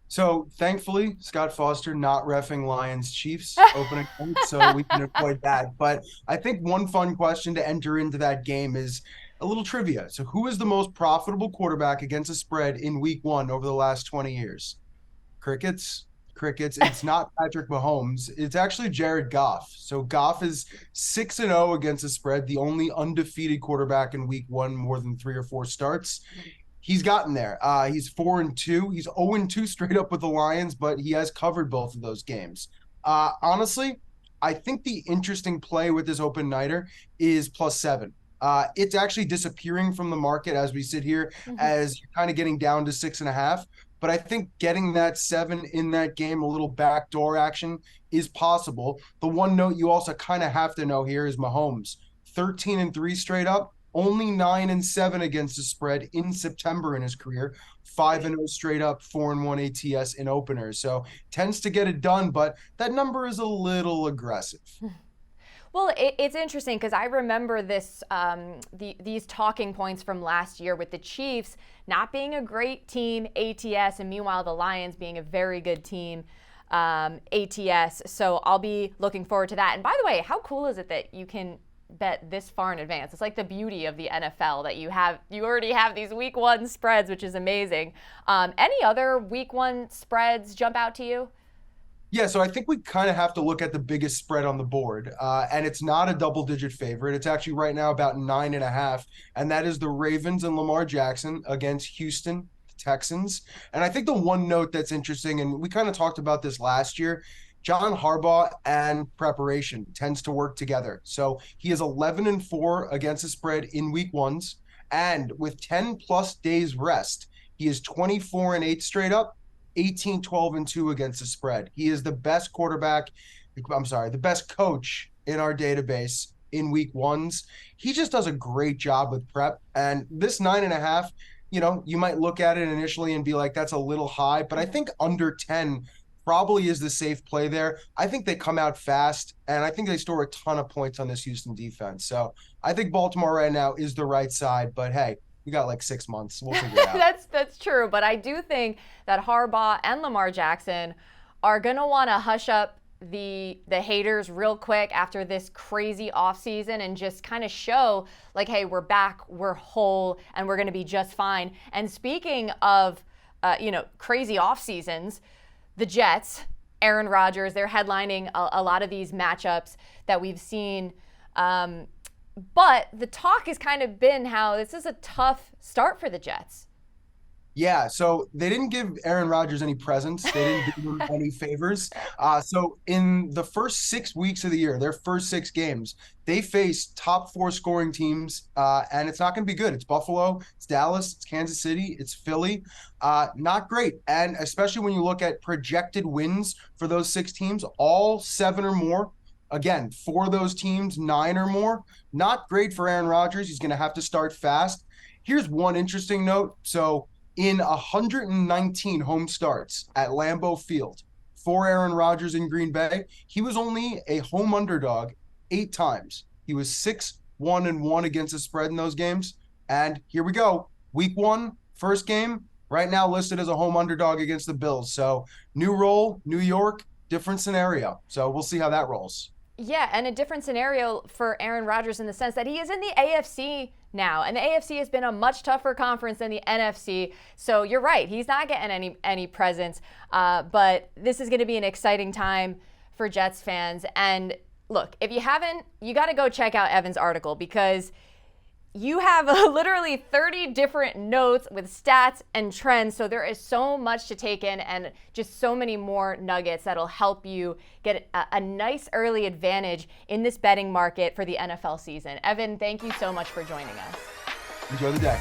So thankfully, Scott Foster not reffing Lions Chiefs opening night, so we can avoid that. But I think one fun question to enter into that game is a little trivia. So who is the most profitable quarterback against a spread in week one over the last 20 years? Crickets. Crickets. It's not Patrick Mahomes. It's actually Jared Goff. So Goff is 6-0 against the spread, the only undefeated quarterback in week one, more than 3 or 4 starts. He's gotten there. He's 4-2. He's 0-2 straight up with the Lions, but he has covered both of those games. Honestly, I think the interesting play with this open nighter is +7. It's actually disappearing from the market as we sit here, as you're kind of getting down to 6.5. But I think getting that 7 in that game, a little backdoor action, is possible. The one note you also kind of have to know here is Mahomes, 13-3 straight up, only 9-7 against the spread in September in his career, 5-0 straight up, 4-1 ATS in openers. So tends to get it done, but that number is a little aggressive. Well, it's interesting because I remember these talking points from last year with the Chiefs not being a great team, ATS, and meanwhile the Lions being a very good team, ATS. So I'll be looking forward to that. And by the way, how cool is it that you can bet this far in advance? It's like the beauty of the NFL that you already have these week one spreads, which is amazing. Any other week one spreads jump out to you? Yeah, so I think we kind of have to look at the biggest spread on the board, and it's not a double-digit favorite. It's actually right now about 9.5, and that is the Ravens and Lamar Jackson against Houston Texans. And I think the one note that's interesting, and we kind of talked about this last year, John Harbaugh and preparation tends to work together. So he is 11-4 against the spread in week ones, and with 10 plus days rest, he is 24-8 straight up. 18-12-2 against the spread. He is the best quarterback, the best coach in our database in week ones. He just does a great job with prep. And this 9.5, you might look at it initially and be like, that's a little high, but I think under 10 probably is the safe play there. I think they come out fast, and I think they store a ton of points on this Houston defense. So I think Baltimore right now is the right side, but hey, we got like 6 months. We'll figure it out. That's true, but I do think that Harbaugh and Lamar Jackson are gonna want to hush up the haters real quick after this crazy offseason and just kind of show like, hey, we're back, we're whole, and we're gonna be just fine. And speaking of crazy off seasons, the Jets, Aaron Rodgers, they're headlining a lot of these matchups that we've seen. But the talk has kind of been how this is a tough start for the Jets. Yeah, so they didn't give Aaron Rodgers any presents. They didn't do him any favors. So in the first 6 weeks of the year, their first 6 games, they face top 4 scoring teams, and it's not going to be good. It's Buffalo, it's Dallas, it's Kansas City, it's Philly. Not great. And especially when you look at projected wins for those 6 teams, all 7 or more. Again, for those teams, 9 or more. Not great for Aaron Rodgers. He's going to have to start fast. Here's one interesting note. So in 119 home starts at Lambeau Field for Aaron Rodgers in Green Bay, he was only a home underdog 8 times. He was 6-1-1 against the spread in those games. And here we go. Week 1, first game, right now listed as a home underdog against the Bills. So new role, New York, different scenario. So we'll see how that rolls. Yeah, and a different scenario for Aaron Rodgers in the sense that he is in the AFC now, and the AFC has been a much tougher conference than the NFC. So you're right, he's not getting any presents, but this is going to be an exciting time for Jets fans. And look, if you haven't, you got to go check out Evan's article because you have literally 30 different notes with stats and trends. So there is so much to take in and just so many more nuggets that'll help you get a nice early advantage in this betting market for the NFL season. Evan, thank you so much for joining us. Enjoy the day.